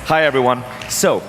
Hi, everyone. So,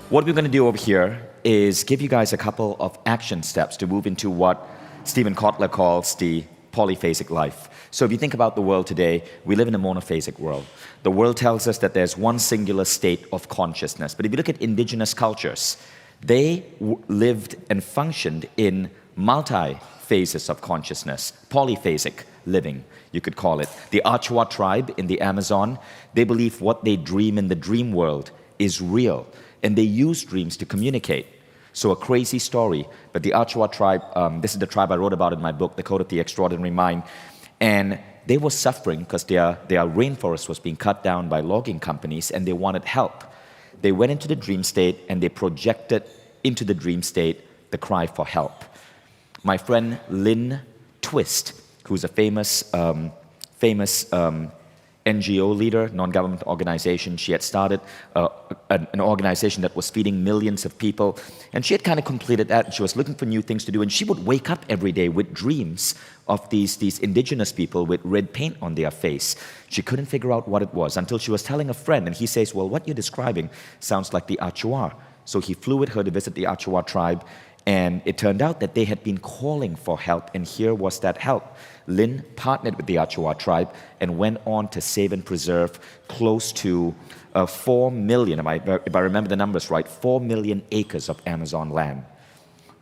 what we're going to do over here is give you guys a couple of action steps to move into what Stephen Kotler calls the polyphasic life. So if you think about the world today, we live in a monophasic world. The world tells us that there's one singular state of consciousness. But if you look at indigenous cultures, they lived and functioned in multi-phases of consciousness, polyphasic living, you could call it. The Achuar tribe in the Amazon, they believe what they dream in the dream world is real, and they use dreams to communicate. So a crazy story, but the Achuar tribe, this is the tribe I wrote about in my book, The Code of the Extraordinary Mind, and they were suffering because their rainforest was being cut down by logging companies, and they wanted help. They went into the dream state, and they projected into the dream state the cry for help. My friend Lynn Twist, who's a famous NGO leader, non-government organization. She had started an organization that was feeding millions of people, and she had kind of completed that, and she was looking for new things to do, and she would wake up every day with dreams of these indigenous people with red paint on their face. She couldn't figure out what it was until she was telling a friend, and he says, well, what you're describing sounds like the Achuar. So he flew with her to visit the Achuar tribe, and it turned out that they had been calling for help, and here was that help. Lynn partnered with the Achuar tribe and went on to save and preserve close to 4 million, if I remember the numbers right, 4 million acres of Amazon land,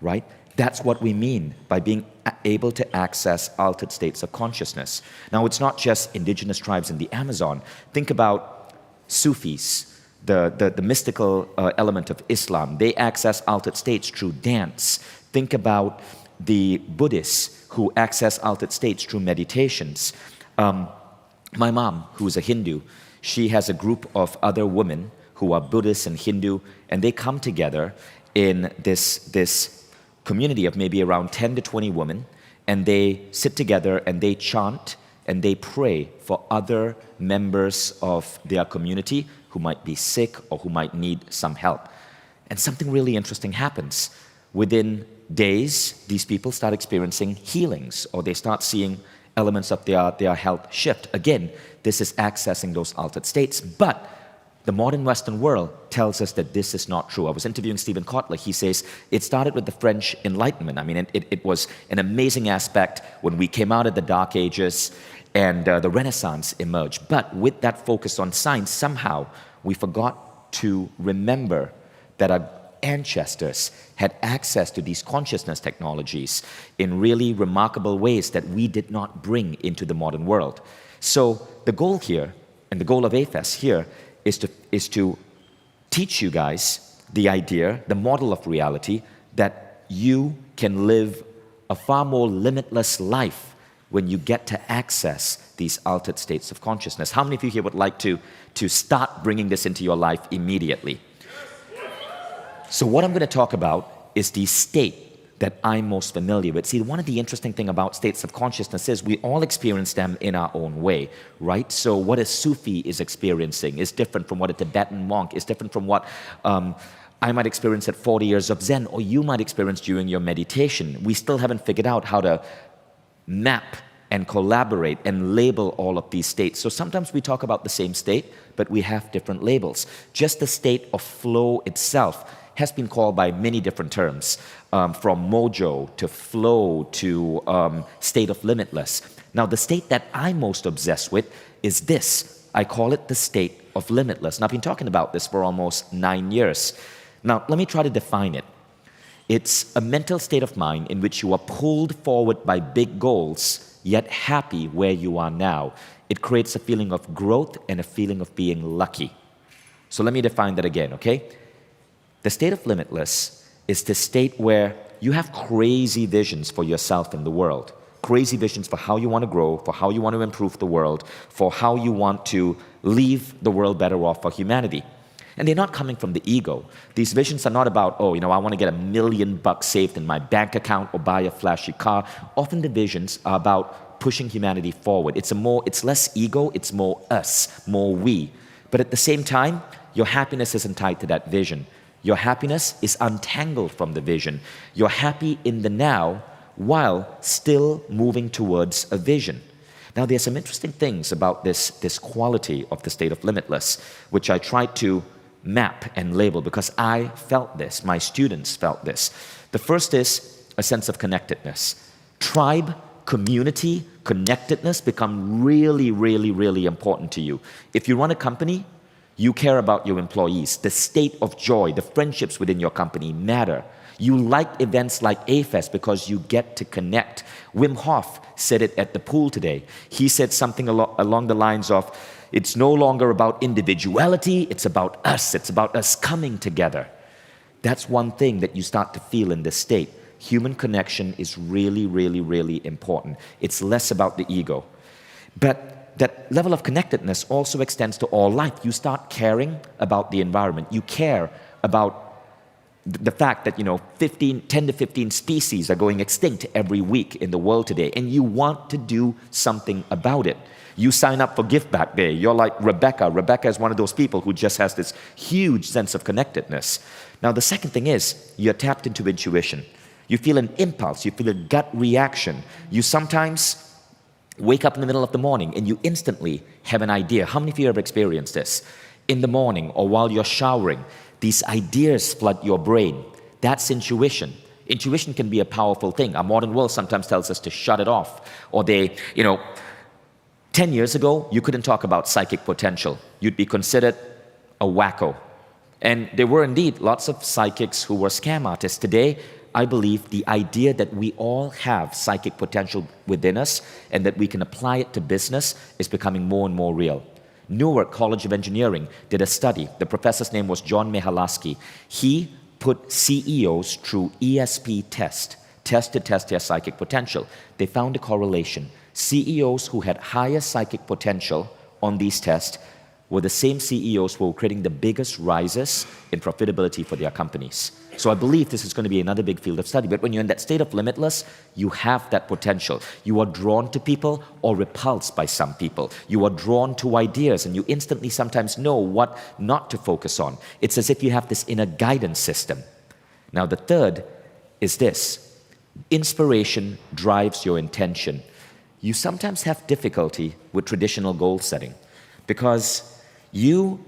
right? That's what we mean by being able to access altered states of consciousness. Now, it's not just indigenous tribes in the Amazon. Think about Sufis, the mystical element of Islam. They access altered states through dance. Think about the Buddhists who access altered states through meditations. My mom, who's a Hindu, she has a group of other women who are Buddhist and Hindu, and they come together in this community of maybe around 10 to 20 women, and they sit together and they chant and they pray for other members of their community who might be sick or who might need some help. And something really interesting happens. Within days, these people start experiencing healings, or they start seeing elements of their health shift. Again, this is accessing those altered states, but the modern Western world tells us that this is not true. I was interviewing Stephen Kotler. He says it started with the French Enlightenment. I mean, it was an amazing aspect when we came out of the Dark Ages and the Renaissance emerged. But with that focus on science, somehow we forgot to remember that our ancestors had access to these consciousness technologies in really remarkable ways that we did not bring into the modern world. So the goal here, and the goal of AFES here, is to teach you guys the idea, the model of reality, that you can live a far more limitless life when you get to access these altered states of consciousness. How many of you here would like to start bringing this into your life immediately? So what I'm going to talk about is the state that I'm most familiar with. See, one of the interesting things about states of consciousness is we all experience them in our own way, right? So what a Sufi is experiencing is different from what a Tibetan monk is different from what I might experience at 40 years of Zen, or you might experience during your meditation. We still haven't figured out how to map and collaborate and label all of these states. So sometimes we talk about the same state, but we have different labels. Just the state of flow itself has been called by many different terms, from mojo to flow to state of limitless. Now, the state that I'm most obsessed with is this. I call it the state of limitless. And I've been talking about this for almost 9 years. Now, let me try to define it. It's a mental state of mind in which you are pulled forward by big goals, yet happy where you are now. It creates a feeling of growth and a feeling of being lucky. So let me define that again, okay? The state of limitless is the state where you have crazy visions for yourself and the world. Crazy visions for how you want to grow, for how you want to improve the world, for how you want to leave the world better off for humanity. And they're not coming from the ego. These visions are not about, oh, I want to get $1 million saved in my bank account or buy a flashy car. Often the visions are about pushing humanity forward. It's less ego, it's more us, more we. But at the same time, your happiness isn't tied to that vision. Your happiness is untangled from the vision. You're happy in the now while still moving towards a vision. Now, there's some interesting things about this quality of the state of limitless, which I tried to map and label because I felt this, my students felt this. The first is a sense of connectedness. Tribe, community, connectedness become really, really, really important to you. If you run a company, you care about your employees. The state of joy, the friendships within your company matter. You like events like A-Fest because you get to connect. Wim Hof said it at the pool today. He said something along the lines of, it's no longer about individuality, it's about us. It's about us coming together. That's one thing that you start to feel in this state. Human connection is really, really, really important. It's less about the ego. But that level of connectedness also extends to all life. You start caring about the environment. You care about the fact that 10 to 15 species are going extinct every week in the world today, and you want to do something about it. You sign up for Give Back Day. You're like Rebecca. Rebecca is one of those people who just has this huge sense of connectedness. Now, the second thing is you're tapped into intuition. You feel an impulse. You feel a gut reaction. You sometimes wake up in the middle of the morning and you instantly have an idea. How many of you have experienced this? In the morning or while you're showering, these ideas flood your brain. That's intuition. Intuition can be a powerful thing. Our modern world sometimes tells us to shut it off. Or 10 years ago, you couldn't talk about psychic potential. You'd be considered a wacko. And there were indeed lots of psychics who were scam artists. Today, I believe the idea that we all have psychic potential within us and that we can apply it to business is becoming more and more real. Newark College of Engineering did a study. The professor's name was John Mihalaski. He put CEOs through ESP test to test their psychic potential. They found a correlation. CEOs who had higher psychic potential on these tests were the same CEOs who were creating the biggest rises in profitability for their companies. So I believe this is going to be another big field of study. But when you're in that state of limitless, you have that potential. You are drawn to people or repulsed by some people. You are drawn to ideas and you instantly sometimes know what not to focus on. It's as if you have this inner guidance system. Now the third is this. Inspiration drives your intention. You sometimes have difficulty with traditional goal setting because you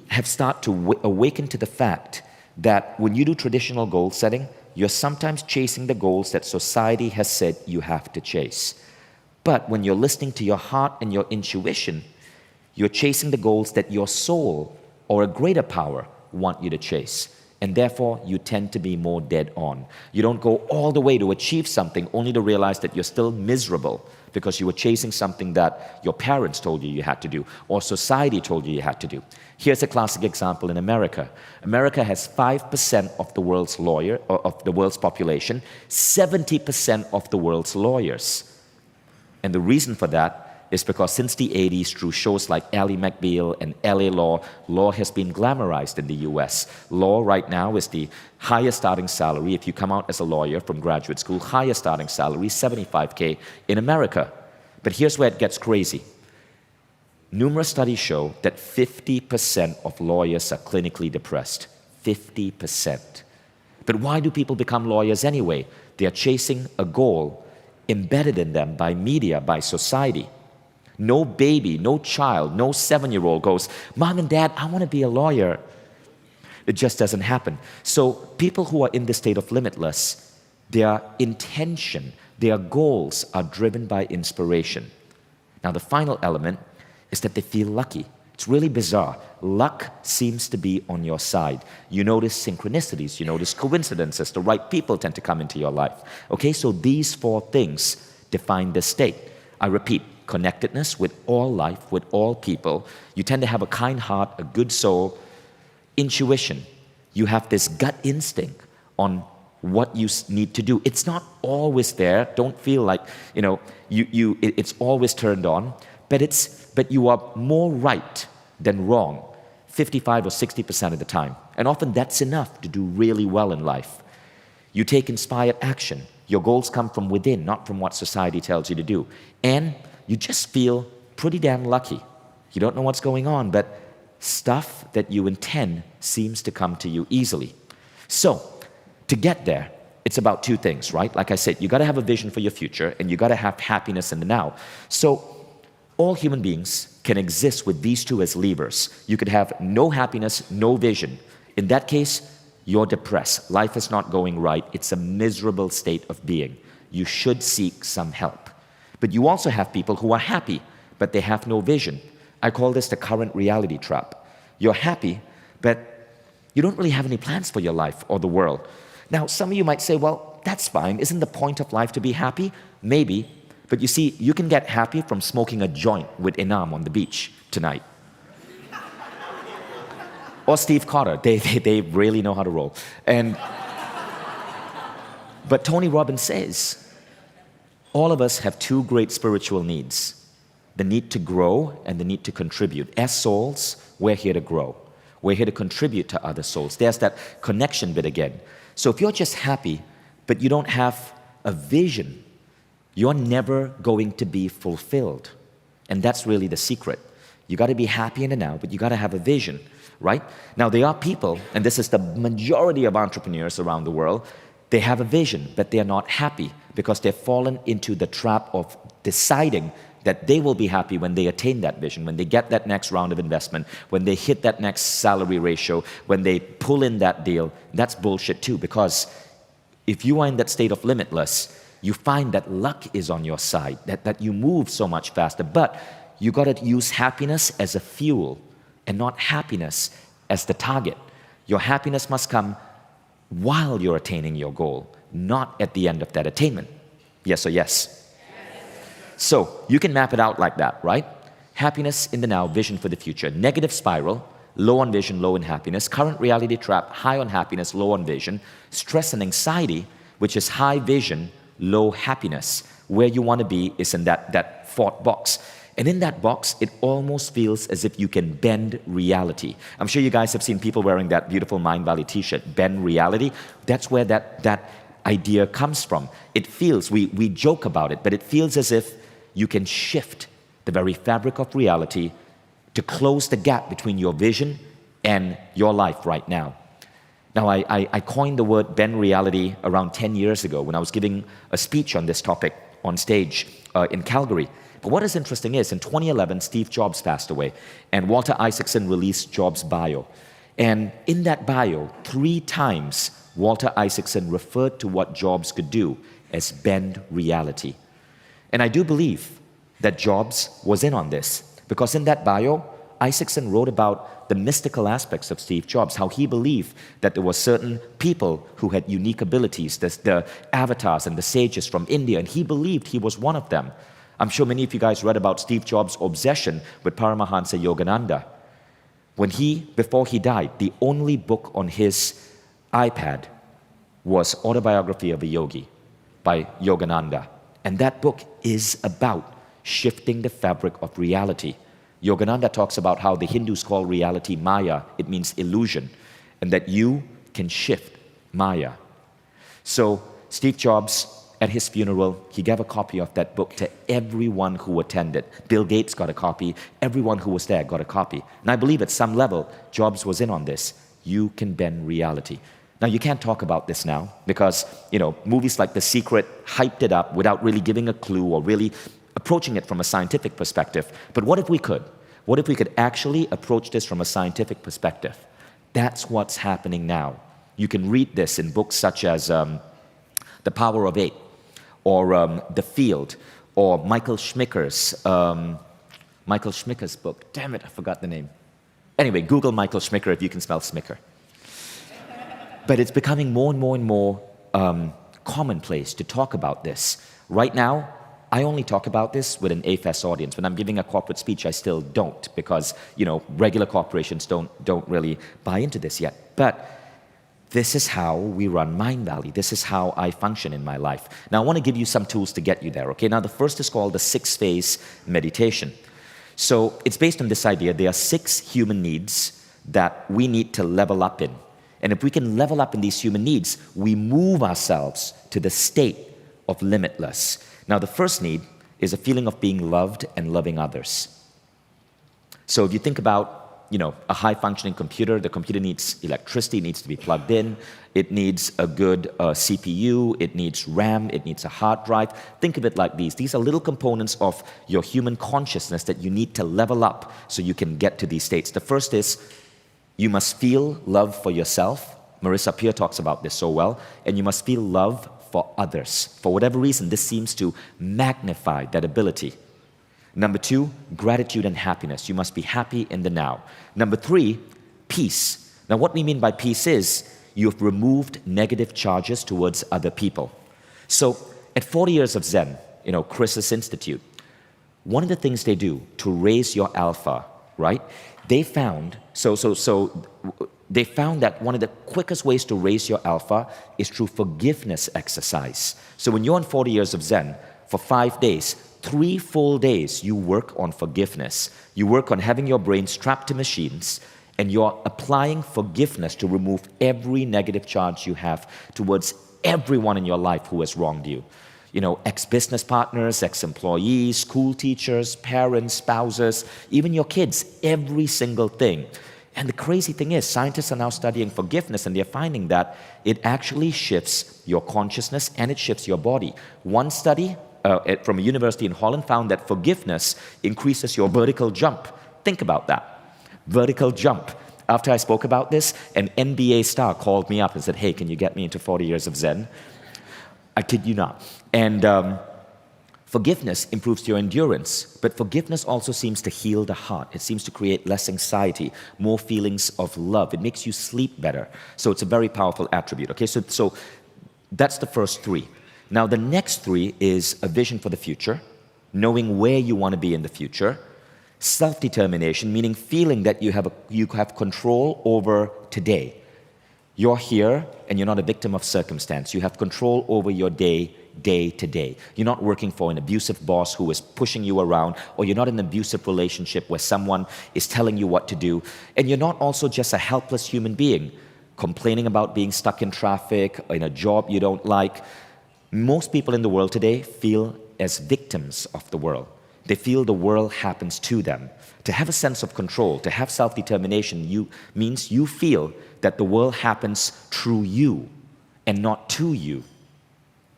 have started to awaken to the fact that when you do traditional goal setting, you're sometimes chasing the goals that society has said you have to chase. But when you're listening to your heart and your intuition, you're chasing the goals that your soul or a greater power want you to chase. And therefore, you tend to be more dead on. You don't go all the way to achieve something only to realize that you're still miserable because you were chasing something that your parents told you had to do or society told you had to do. Here's a classic example in America. America has 5% of the world's population, 70% of the world's lawyers. And the reason for that is because since the 80s, through shows like Ally McBeal and LA Law, law has been glamorized in the US. Law right now is the highest starting salary. If you come out as a lawyer from graduate school, highest starting salary, $75K in America. But here's where it gets crazy. Numerous studies show that 50% of lawyers are clinically depressed. 50%. But why do people become lawyers anyway? They are chasing a goal embedded in them by media, by society. No baby, no child, no 7-year-old goes, Mom and Dad, I want to be a lawyer. It just doesn't happen. So people who are in the state of limitless, their intention, their goals are driven by inspiration. Now the final element is that they feel lucky. It's really bizarre. Luck seems to be on your side. You notice synchronicities, you notice coincidences. The right people tend to come into your life. Okay, so these 4 things define this state. I repeat, connectedness with all life, with all people. You tend to have a kind heart, a good soul. Intuition. You have this gut instinct on what you need to do. It's not always there. Don't feel like, it's always turned on. But you are more right than wrong 55 or 60% of the time. And often that's enough to do really well in life. You take inspired action. Your goals come from within, not from what society tells you to do. And you just feel pretty damn lucky. You don't know what's going on, but stuff that you intend seems to come to you easily. So, to get there, it's about 2 things, right? Like I said, you got to have a vision for your future, and you got to have happiness in the now. So, All human beings can exist with these two as levers. You could have no happiness, no vision. In that case, you're depressed. Life is not going right. It's a miserable state of being. You should seek some help. But you also have people who are happy, but they have no vision. I call this the current reality trap. You're happy, but you don't really have any plans for your life or the world. Now, some of you might say, well, that's fine. Isn't the point of life to be happy? Maybe. But you see, you can get happy from smoking a joint with Inam on the beach tonight. Or Steve Carter. They really know how to roll. But Tony Robbins says, all of us have two great spiritual needs. The need to grow and the need to contribute. As souls, we're here to grow. We're here to contribute to other souls. There's that connection bit again. So if you're just happy, but you don't have a vision, you're never going to be fulfilled. And that's really the secret. You got to be happy in the now, but you got to have a vision, right? Now, there are people, and this is the majority of entrepreneurs around the world, they have a vision, but they're not happy because they've fallen into the trap of deciding that they will be happy when they attain that vision, when they get that next round of investment, when they hit that next salary ratio, when they pull in that deal. That's bullshit too, because if you are in that state of limitless, you find that luck is on your side, that you move so much faster. But you got to use happiness as a fuel and not happiness as the target. Your happiness must come while you're attaining your goal, not at the end of that attainment. Yes or yes? So you can map it out like that, right? Happiness in the now, vision for the future. Negative spiral, low on vision, low in happiness. Current reality trap, high on happiness, low on vision. Stress and anxiety, which is high vision, low happiness. Where you want to be is in that fourth box. And in that box, it almost feels as if you can bend reality. I'm sure you guys have seen people wearing that beautiful Mindvalley t-shirt, bend reality. That's where that idea comes from. It feels, we joke about it, but it feels as if you can shift the very fabric of reality to close the gap between your vision and your life right now. Now, I coined the word bend reality around 10 years ago when I was giving a speech on this topic on stage in Calgary. But what is interesting is, in 2011, Steve Jobs passed away, and Walter Isaacson released Jobs' bio. And in that bio, 3 times, Walter Isaacson referred to what Jobs could do as bend reality. And I do believe that Jobs was in on this, because in that bio, Isaacson wrote about the mystical aspects of Steve Jobs, how he believed that there were certain people who had unique abilities, the avatars and the sages from India, and he believed he was one of them. I'm sure many of you guys read about Steve Jobs' obsession with Paramahansa Yogananda. Before he died, the only book on his iPad was Autobiography of a Yogi by Yogananda. And that book is about shifting the fabric of reality. Yogananda talks about how the Hindus call reality Maya. It means illusion. And that you can shift Maya. So Steve Jobs, at his funeral, he gave a copy of that book to everyone who attended. Bill Gates got a copy. Everyone who was there got a copy. And I believe at some level, Jobs was in on this. You can bend reality. Now, you can't talk about this now because, movies like The Secret hyped it up without really giving a clue or really approaching it from a scientific perspective. But what if we could? What if we could actually approach this from a scientific perspective? That's what's happening now. You can read this in books such as The Power of Eight, or The Field, or Michael Schmicker's book. Damn it, I forgot the name. Anyway, Google Michael Schmicker if you can spell Smicker. But it's becoming more and more and more commonplace to talk about this. Right now, I only talk about this with an AFES audience. When I'm giving a corporate speech, I still don't because, regular corporations don't really buy into this yet. But this is how we run Mindvalley. This is how I function in my life. Now, I want to give you some tools to get you there, okay? Now, the first is called the 6-phase meditation. So it's based on this idea. There are 6 human needs that we need to level up in. And if we can level up in these human needs, we move ourselves to the state of limitless. Now, the first need is a feeling of being loved and loving others. So if you think about, a high-functioning computer. The computer needs electricity, it needs to be plugged in. It needs a good CPU, it needs RAM, it needs a hard drive. Think of it like these. These are little components of your human consciousness that you need to level up so you can get to these states. The first is you must feel love for yourself. Marissa Peer talks about this so well. And you must feel love for others. For whatever reason, this seems to magnify that ability. Number 2, gratitude and happiness. You must be happy in the now. Number 3, peace. Now what we mean by peace is you've removed negative charges towards other people. So at 40 years of Zen, Chris's Institute, one of the things they do to raise your alpha, right? They found, they found that one of the quickest ways to raise your alpha is through forgiveness exercise. So when you're on 40 years of Zen, for 5 days, 3 full days, you work on forgiveness. You work on having your brain strapped to machines, and you're applying forgiveness to remove every negative charge you have towards everyone in your life who has wronged you. Ex-business partners, ex-employees, school teachers, parents, spouses, even your kids, every single thing. And the crazy thing is, scientists are now studying forgiveness, and they're finding that it actually shifts your consciousness and it shifts your body. One study from a university in Holland found that forgiveness increases your vertical jump. Think about that. Vertical jump. After I spoke about this, an NBA star called me up and said, hey, can you get me into 40 years of Zen? I kid you not. And forgiveness improves your endurance, but forgiveness also seems to heal the heart. It seems to create less anxiety, more feelings of love. It makes you sleep better. So it's a very powerful attribute. Okay, so that's the first 3. Now the next 3 is a vision for the future, knowing where you want to be in the future, self-determination, meaning feeling that you have control over today. You're here and you're not a victim of circumstance. You have control over your day to day. You're not working for an abusive boss who is pushing you around, or you're not in an abusive relationship where someone is telling you what to do. And you're not also just a helpless human being, complaining about being stuck in traffic, in a job you don't like. Most people in the world today feel as victims of the world. They feel the world happens to them. To have a sense of control, to have self-determination, means you feel that the world happens through you and not to you.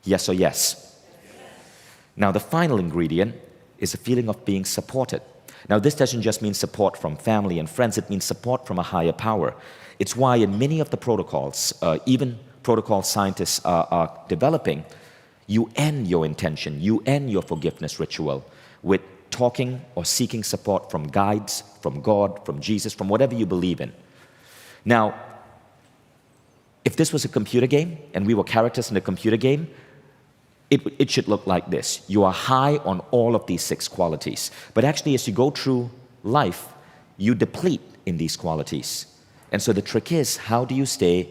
Yes or yes? Now the final ingredient is a feeling of being supported. Now this doesn't just mean support from family and friends, it means support from a higher power. It's why in many of the protocols, even protocol scientists are developing, you end your intention, you end your forgiveness ritual with talking or seeking support from guides, from God, from Jesus, from whatever you believe in. Now, if this was a computer game and we were characters in a computer game, it should look like this. You are high on all of these 6 qualities. But actually, as you go through life, you deplete in these qualities. And so the trick is, how do you stay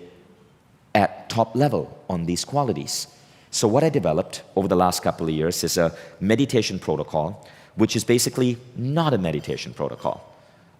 at top level on these qualities? So what I developed over the last couple of years is a meditation protocol, which is basically not a meditation protocol.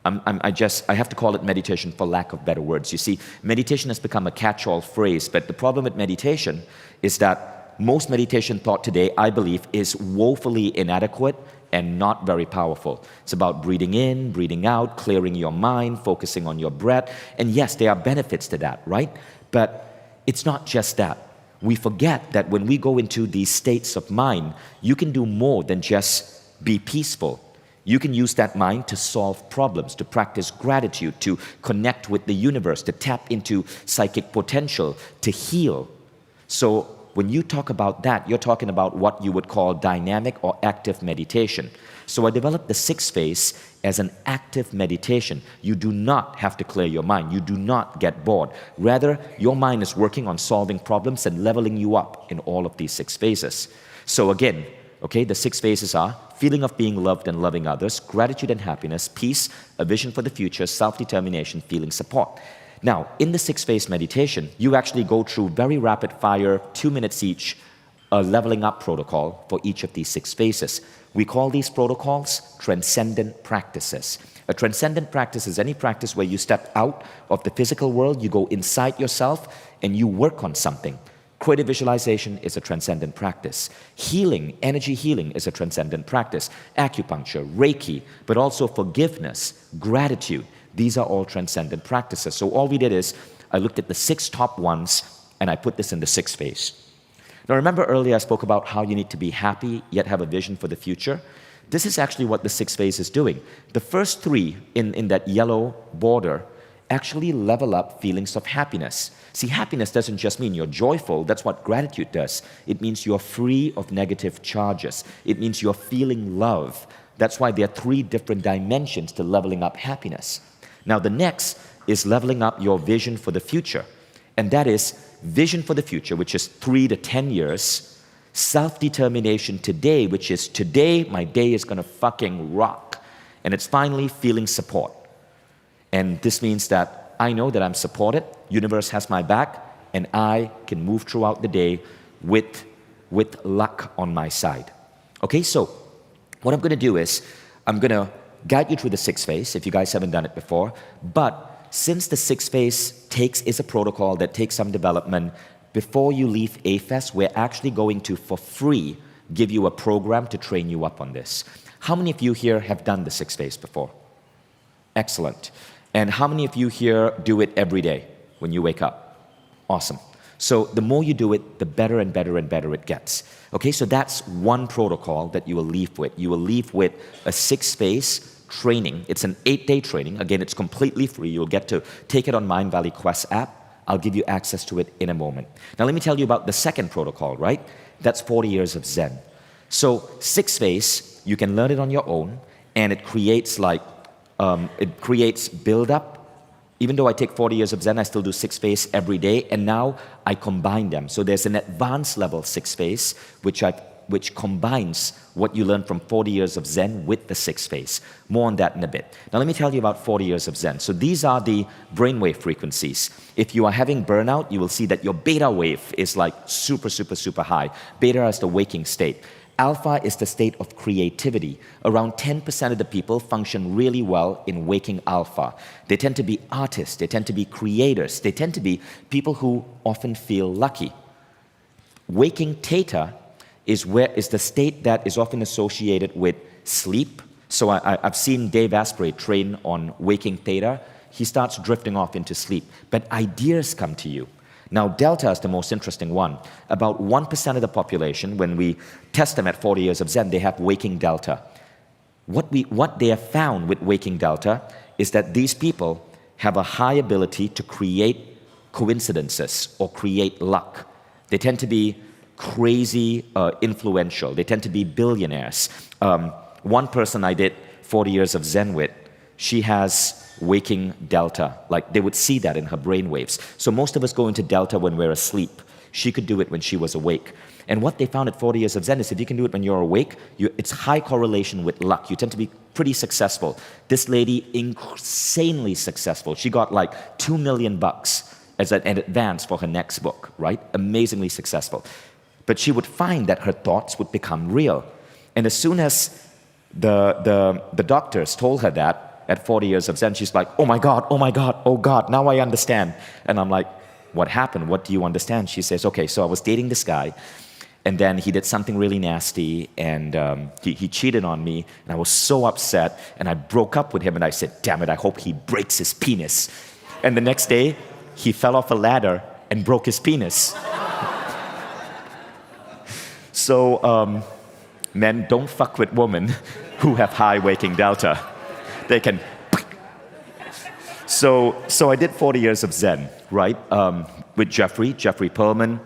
I have to call it meditation for lack of better words. You see, meditation has become a catch-all phrase, but the problem with meditation is that most meditation thought today, I believe, is woefully inadequate and not very powerful. It's about breathing in, breathing out, clearing your mind, focusing on your breath. And yes, there are benefits to that, right? But it's not just that. We forget that when we go into these states of mind, you can do more than just be peaceful. You can use that mind to solve problems, to practice gratitude, to connect with the universe, to tap into psychic potential, to heal. So when you talk about that, you're talking about what you would call dynamic or active meditation. So I developed the 6th phase as an active meditation. You do not have to clear your mind. You do not get bored. Rather, your mind is working on solving problems and leveling you up in all of these 6 phases. So again, okay, the 6 phases are feeling of being loved and loving others, gratitude and happiness, peace, a vision for the future, self-determination, feeling support. Now, in the 6-phase meditation, you actually go through very rapid fire, 2 minutes each, a leveling up protocol for each of these 6 phases. We call these protocols transcendent practices. A transcendent practice is any practice where you step out of the physical world, you go inside yourself, and you work on something. Creative visualization is a transcendent practice. Healing, energy healing is a transcendent practice. Acupuncture, Reiki, but also forgiveness, gratitude. These are all transcendent practices. So all we did is, I looked at the 6 top ones, and I put this in the 6 phase. Now remember earlier I spoke about how you need to be happy, yet have a vision for the future? This is actually what the 6 phase is doing. The first 3 in that yellow border actually level up feelings of happiness. See, happiness doesn't just mean you're joyful. That's what gratitude does. It means you're free of negative charges. It means you're feeling love. That's why there are 3 different dimensions to leveling up happiness. Now the next is leveling up your vision for the future. And that is vision for the future, which is 3 to 10 years. Self-determination today, which is today my day is gonna fucking rock. And it's finally feeling support. And this means that I know that I'm supported, universe has my back, and I can move throughout the day with luck on my side. Okay, so what I'm gonna do is, I'm gonna guide you through the 6 phase, if you guys haven't done it before, but since the 6 phase is a protocol that takes some development, before you leave AFES, we're actually going to, for free, give you a program to train you up on this. How many of you here have done the 6 phase before? Excellent. And how many of you here do it every day when you wake up? Awesome. So the more you do it, the better and better and better it gets. Okay, so that's one protocol that you will leave with. You will leave with a 6 phase training. It's an 8-day training. Again, it's completely free. You'll get to take it on Mindvalley Quest app. I'll give you access to it in a moment. Now let me tell you about the second protocol, right? That's 40 years of Zen. So 6 phase, you can learn it on your own, and it creates build-up. Even though I take 40 years of Zen, I still do 6 phase every day, and now I combine them. So there's an advanced level 6 phase, which combines what you learn from 40 years of Zen with the 6 phase. More on that in a bit. Now let me tell you about 40 years of Zen. So these are the brainwave frequencies. If you are having burnout, you will see that your beta wave is like super, super, super high. Beta is the waking state. Alpha is the state of creativity. Around 10% of the people function really well in waking alpha. They tend to be artists, they tend to be creators, they tend to be people who often feel lucky. Waking theta is the state that is often associated with sleep. So I've seen Dave Asprey train on waking theta. He starts drifting off into sleep, but ideas come to you. Now, delta is the most interesting one. About 1% of the population, when we test them at 40 years of Zen, they have waking delta. What they have found with waking delta is that these people have a high ability to create coincidences or create luck. They tend to be crazy influential. They tend to be billionaires. One person I did 40 years of Zen with, she has waking delta. Like they would see that in her brain waves. So most of us go into delta when we're asleep. She could do it when she was awake. And what they found at 40 years of Zen is if you can do it when you're awake, it's high correlation with luck. You tend to be pretty successful. This lady, insanely successful. She got like $2 million as an advance for her next book, right? Amazingly successful. But she would find that her thoughts would become real. And as soon as the doctors told her that, at 40 years of Zen, she's like, oh my God, oh my God, oh God, now I understand. And I'm like, what happened? What do you understand? She says, okay, so I was dating this guy, and then he did something really nasty, and he cheated on me, and I was so upset, and I broke up with him, and I said, damn it, I hope he breaks his penis. And the next day, he fell off a ladder and broke his penis. So, men, don't fuck with women who have high waking delta. They can. So I did 40 years of Zen, right? With Jeffrey Pearlman.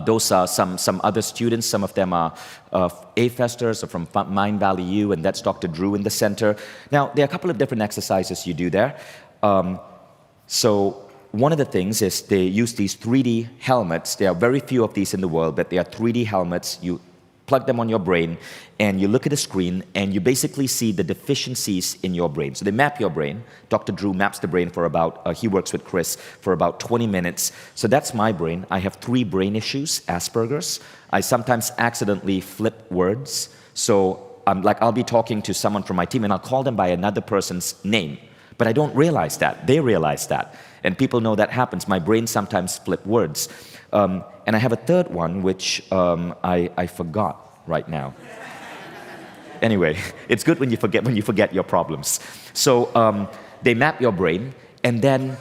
Those are some other students. Some of them are A-festers or from Mindvalley U, and that's Dr. Drew in the center. Now, there are a couple of different exercises you do there. So one of the things is they use these 3D helmets. There are very few of these in the world, but they are 3D helmets. You plug them on your brain, and you look at a screen, and you basically see the deficiencies in your brain. So they map your brain. Dr. Drew maps the brain for about, he works with Chris, for about 20 minutes. So that's my brain. I have 3 brain issues, Asperger's. I sometimes accidentally flip words. So I'll be talking to someone from my team, and I'll call them by another person's name. But I don't realize that. They realize that. And people know that happens. My brain sometimes flip words. And I have a third one, which I forgot right now. Anyway, it's good when you forget your problems. So they map your brain, and then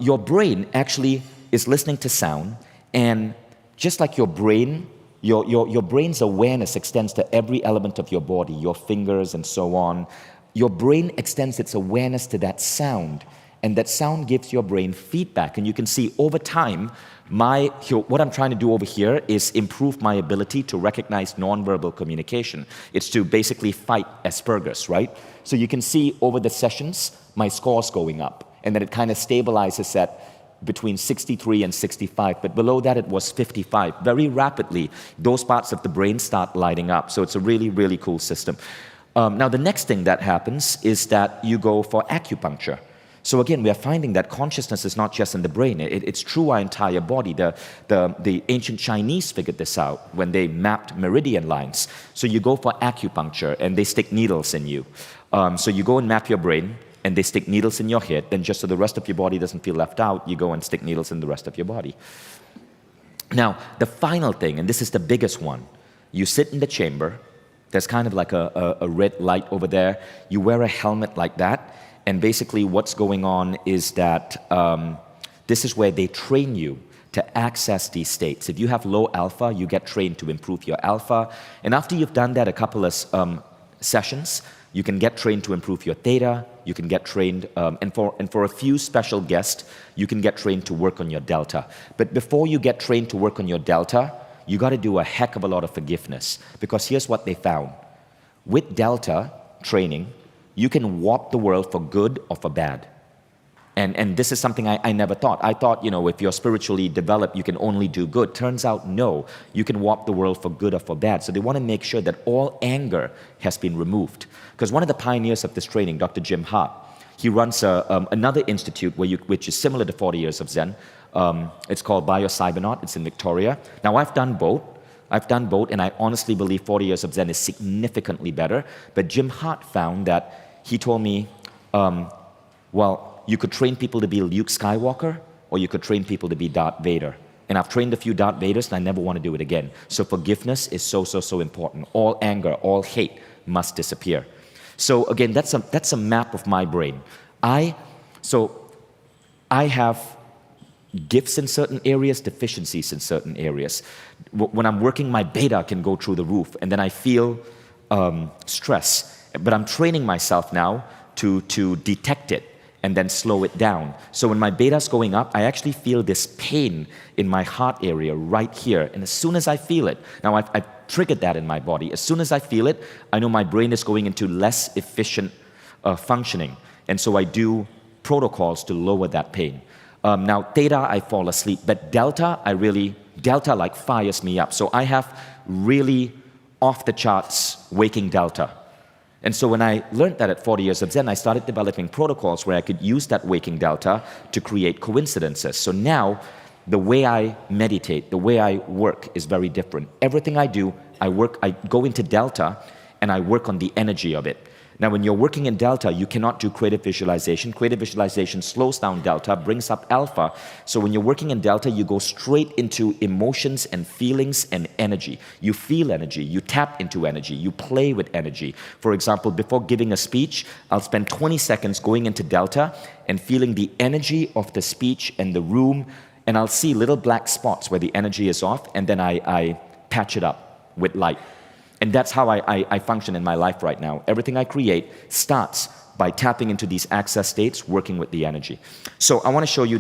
your brain actually is listening to sound, and just like your brain, your brain's awareness extends to every element of your body, your fingers and so on. Your brain extends its awareness to that sound, and that sound gives your brain feedback. And you can see over time, what I'm trying to do over here is improve my ability to recognize nonverbal communication. It's to basically fight Asperger's, right? So you can see over the sessions, my score's going up, and then it kind of stabilizes at between 63 and 65, but below that it was 55. Very rapidly, those parts of the brain start lighting up. So it's a really, really cool system. Now the next thing that happens is that you go for acupuncture. So again, we are finding that consciousness is not just in the brain, it's through our entire body. The ancient Chinese figured this out when they mapped meridian lines. So you go for acupuncture and they stick needles in you. So you go and map your brain, and they stick needles in your head, then just so the rest of your body doesn't feel left out, you go and stick needles in the rest of your body. Now, the final thing, and this is the biggest one, you sit in the chamber, there's kind of like a red light over there, you wear a helmet like that, and basically what's going on is that this is where they train you to access these states. If you have low alpha, you get trained to improve your alpha, and after you've done that a couple of sessions, you can get trained to improve your theta, you can get trained, and for a few special guests, you can get trained to work on your delta. But before you get trained to work on your delta, you got to do a heck of a lot of forgiveness, because here's what they found. With delta training, you can warp the world for good or for bad. And this is something I never thought. I thought, if you're spiritually developed, you can only do good. Turns out, no, you can warp the world for good or for bad. So they want to make sure that all anger has been removed. Because one of the pioneers of this training, Dr. Jim Hart, he runs another institute which is similar to 40 Years of Zen. It's called Biocybernaut. It's in Victoria. Now, I've done both, and I honestly believe 40 Years of Zen is significantly better. But Jim Hart found that, he told me, you could train people to be Luke Skywalker, or you could train people to be Darth Vader. And I've trained a few Darth Vaders, and I never want to do it again. So forgiveness is so important. All anger, all hate must disappear. So again, that's a map of my brain. I have gifts in certain areas, deficiencies in certain areas. When I'm working, my beta can go through the roof, and then I feel stress. But I'm training myself now to detect it and then slow it down. So when my beta's going up, I actually feel this pain in my heart area right here. And as soon as I feel it, now I've triggered that in my body. As soon as I feel it, I know my brain is going into less efficient functioning. And so I do protocols to lower that pain. Now, theta, I fall asleep. But delta, delta like fires me up. So I have really off the charts waking delta. And so when I learned that at 40 Years of Zen, I started developing protocols where I could use that waking delta to create coincidences. So now, the way I meditate, the way I work is very different. Everything I do, I go into delta, and I work on the energy of it. Now, when you're working in delta, you cannot do creative visualization. Creative visualization slows down delta, brings up alpha. So when you're working in delta, you go straight into emotions and feelings and energy. You feel energy, you tap into energy, you play with energy. For example, before giving a speech, I'll spend 20 seconds going into delta and feeling the energy of the speech and the room, and I'll see little black spots where the energy is off, and then I patch it up with light. And that's how I function in my life right now. Everything I create starts by tapping into these access states, working with the energy. So I want to show you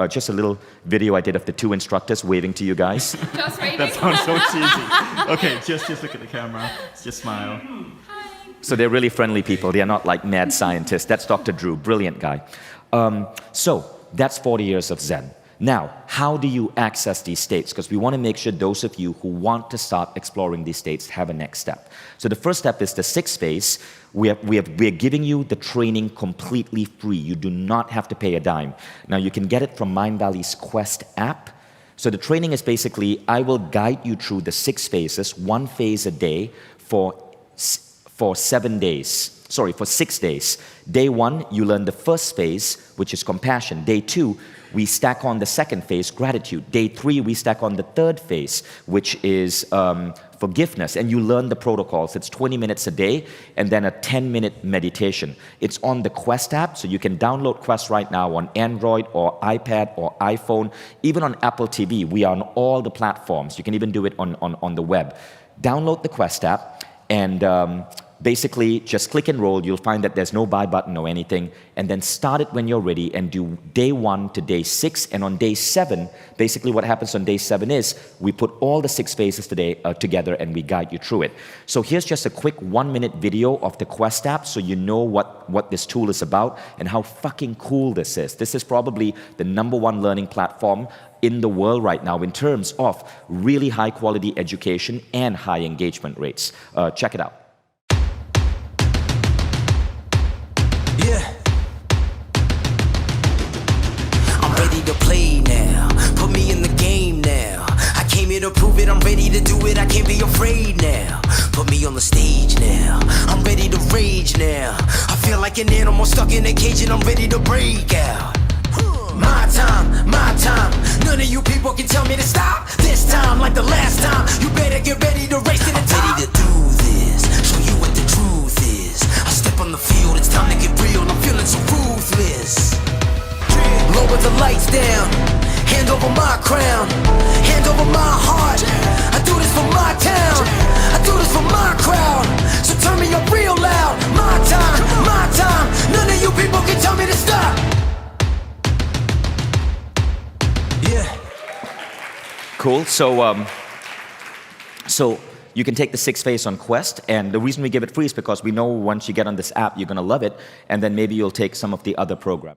just a little video I did of the two instructors waving to you guys. Just waving? That sounds so cheesy. Okay, just look at the camera. Just smile. Hi. So they're really friendly people. They are not like mad scientists. That's Dr. Drew, brilliant guy. So that's 40 Years of Zen. Now, how do you access these states? Because we want to make sure those of you who want to start exploring these states have a next step. So the first step is the 6th phase. We're giving you the training completely free. You do not have to pay a dime. Now, you can get it from Mindvalley's Quest app. So the training is basically, I will guide you through the 6 phases, 1 phase a day for 7 days. Sorry, for 6 days. Day 1, you learn the first phase, which is compassion. Day 2, we stack on the second phase, gratitude. Day 3, we stack on the third phase, which is forgiveness, and you learn the protocols. It's 20 minutes a day and then a 10-minute meditation. It's on the Quest app, so you can download Quest right now on Android or iPad or iPhone, even on Apple TV. We are on all the platforms. You can even do it on the web. Download the Quest app and basically just click enroll. You'll find that there's no buy button or anything, and then start it when you're ready and do day 1 to day 6. And on day 7, basically what happens on day 7 is we put all the 6 phases together and we guide you through it. So here's just a quick 1-minute video of the Quest app so you know what this tool is about and how fucking cool this is. This is probably the #1 learning platform in the world right now in terms of really high quality education and high engagement rates. Check it out. Yeah. I'm ready to play now. Put me in the game now. I came here to prove it. I'm ready to do it. I can't be afraid now. Put me on the stage now. I'm ready to rage now. I feel like an animal stuck in a cage and I'm ready to break out. My time, my time. None of you people can tell me to stop. This time, like the last time, you better get ready to race to the top. I'm ready to do this. Show you what the truth is. I step on the field, it's time to get real. I'm feeling so ruthless. Lower the lights down. Hand over my crown. Hand over my heart. I do this for my town. I do this for my crowd. So turn me up real loud. My time, my time. None of you people can tell me to stop. Yeah. Cool. So you can take the 6 phase on Quest, and the reason we give it free is because we know once you get on this app, you're going to love it, and then maybe you'll take some of the other programs.